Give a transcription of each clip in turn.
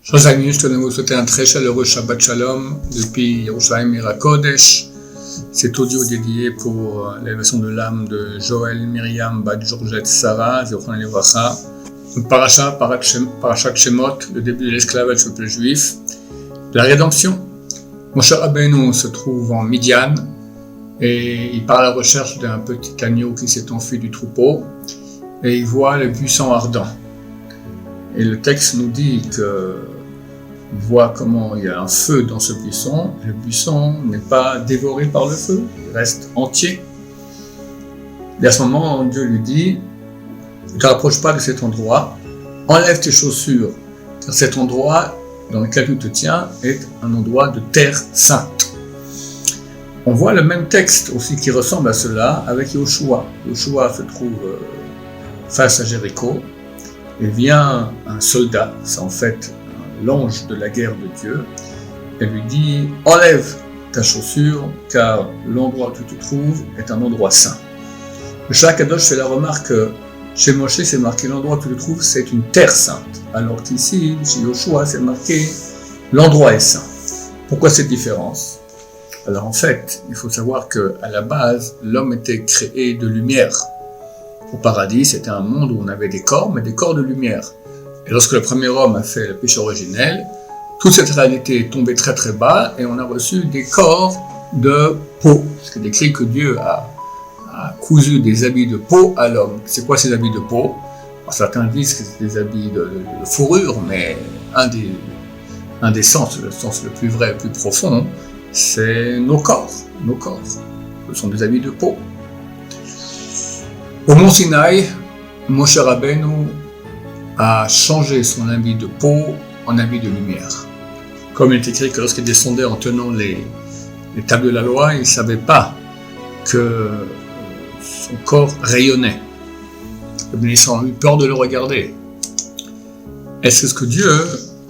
Chers amis, je tenais à vous souhaiter un très chaleureux Shabbat Shalom depuis Yerushalayim Ira Kodesh. Cet audio dédié pour l'élévation de l'âme de Joël, Myriam, Bat Georgette, Sarah, Zichron Livracha. Parashat Shemot, le début de l'esclavage du peuple juif, de la rédemption. Moshe Rabbeinu se trouve en Midian et il part à la recherche d'un petit agneau qui s'est enfui du troupeau et il voit le buisson ardent. Et le texte nous dit que voit comment il y a un feu dans ce buisson. Le buisson n'est pas dévoré par le feu, il reste entier. Et à ce moment, Dieu lui dit: ne te rapproche pas de cet endroit, enlève tes chaussures, car cet endroit dans lequel tu te tiens est un endroit de terre sainte. On voit le même texte aussi qui ressemble à cela avec Yoshua. Yoshua se trouve face à Jéricho et vient un soldat, c'est en fait l'ange de la guerre de Dieu, et lui dit: enlève ta chaussure, car l'endroit où tu te trouves est un endroit saint. Le Shah Kadosh fait la remarque que chez Moshe c'est marqué l'endroit où tu te trouves, c'est une terre sainte, alors qu'ici, chez Yoshua, c'est marqué l'endroit est saint. Pourquoi cette différence? Alors en fait, il faut savoir qu'à la base, l'homme était créé de lumière. Au paradis, c'était un monde où on avait des corps, mais des corps de lumière. Et lorsque le premier homme a fait le péché originel, toute cette réalité est tombée très très bas et on a reçu des corps de peau. C'est décrit que Dieu a cousu des habits de peau à l'homme. C'est quoi ces habits de peau? Alors, certains disent que c'est des habits de fourrure, mais un des sens, le sens le plus vrai, le plus profond, c'est nos corps. Nos corps, ce sont des habits de peau. Au mont Sinaï, Moshe Rabbeinu a changé son habit de peau en habit de lumière. Comme il est écrit que lorsqu'il descendait en tenant les tables de la loi, il ne savait pas que son corps rayonnait. Les bénissants ont eu peur de le regarder. Et c'est ce que Dieu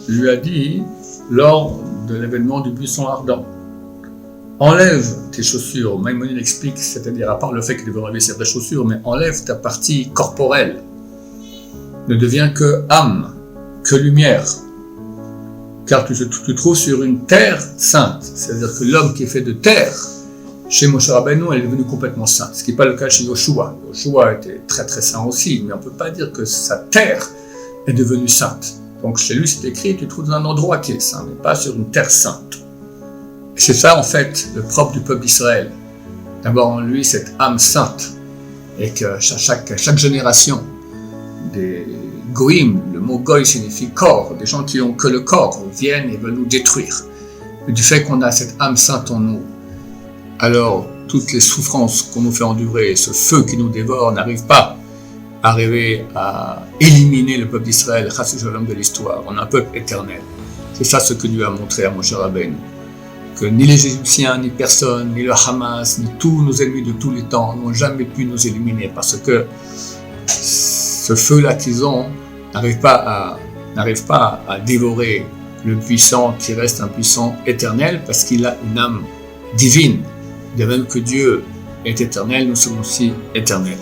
lui a dit lors de l'événement du buisson ardent. Enlève tes chaussures. Maïmonide explique, c'est-à-dire à part le fait qu'il devait enlever ses vraies chaussures, mais enlève ta partie corporelle. Ne deviens que âme, que lumière. Car tu te trouves sur une terre sainte. C'est-à-dire que l'homme qui est fait de terre, chez Moshe Rabbeinu, elle est devenue complètement sainte. Ce qui n'est pas le cas chez Yoshua. Yoshua était très très saint aussi, mais on ne peut pas dire que sa terre est devenue sainte. Donc chez lui, c'est écrit, tu te trouves dans un endroit qui est saint, mais pas sur une terre sainte. Et c'est ça en fait le propre du peuple d'Israël. D'abord en lui cette âme sainte, et qu'à chaque génération, des goïm, le mot goï signifie corps, des gens qui ont que le corps, viennent et veulent nous détruire. Et du fait qu'on a cette âme sainte en nous, alors toutes les souffrances qu'on nous fait endurer, ce feu qui nous dévore, n'arrive pas à arriver à éliminer le peuple d'Israël, chas v'shalom de l'histoire. On a un peuple éternel. C'est ça ce que Dieu a montré à Moshe Rabbeinu. Que ni les Égyptiens, ni personne, ni le Hamas, ni tous nos ennemis de tous les temps n'ont jamais pu nous éliminer parce que ce feu-là qu'ils ont n'arrive pas à dévorer le puissant qui reste un puissant éternel parce qu'il a une âme divine. De même que Dieu est éternel, nous sommes aussi éternels.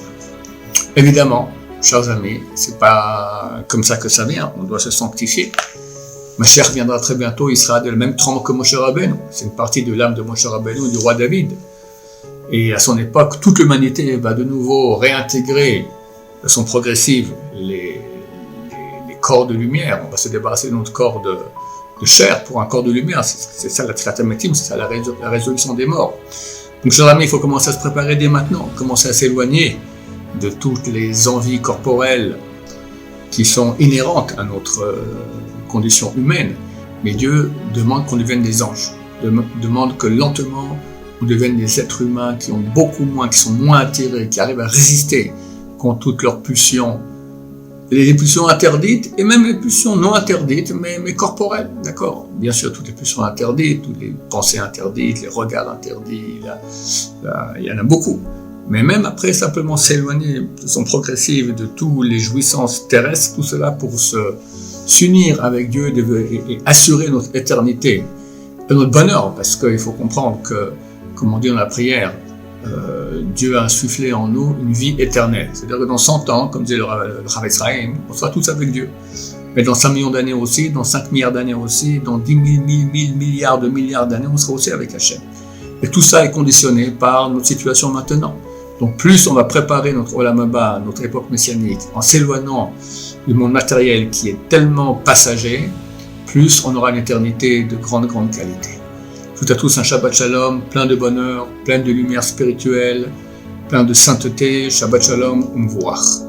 Évidemment, chers amis, c'est pas comme ça que ça vient, on doit se sanctifier. Mashiach viendra très bientôt, il sera de la même trempe que Moshe Rabbeinu. C'est une partie de l'âme de Moshe Rabbeinu, du roi David. Et à son époque, toute l'humanité va de nouveau réintégrer de façon progressive les corps de lumière. On va se débarrasser de notre corps de chair pour un corps de lumière. C'est ça la Tfilat-Metim, c'est ça la résolution des morts. Donc, chers amis, il faut commencer à se préparer dès maintenant, commencer à s'éloigner de toutes les envies corporelles qui sont inhérentes à notre condition humaine. Mais Dieu demande qu'on devienne des anges, demande que lentement on devienne des êtres humains qui ont beaucoup moins, qui sont moins attirés, qui arrivent à résister contre toutes leurs pulsions, les pulsions interdites et même les pulsions non interdites, mais corporelles, d'accord? Bien sûr, toutes les pulsions interdites, toutes les pensées interdites, les regards interdits, il y en a beaucoup. Mais même après, simplement s'éloigner de façon progressive de toutes les jouissances terrestres, tout cela pour s'unir avec Dieu et assurer notre éternité et notre bonheur, parce qu'il faut comprendre que, comme on dit dans la prière, Dieu a insufflé en nous une vie éternelle. C'est-à-dire que dans 100 ans, comme disait le Rav Ephraim, on sera tous avec Dieu. Mais dans 5 millions d'années aussi, dans 5 milliards d'années aussi, dans 10 000, 1000 milliards de milliards d'années, on sera aussi avec Hachem. Et tout ça est conditionné par notre situation maintenant. Donc plus on va préparer notre Olam Haba, notre époque messianique, en s'éloignant du monde matériel qui est tellement passager, plus on aura une éternité de grande qualité. Tout à tous un Shabbat Shalom, plein de bonheur, plein de lumière spirituelle, plein de sainteté, Shabbat Shalom, Umvuach.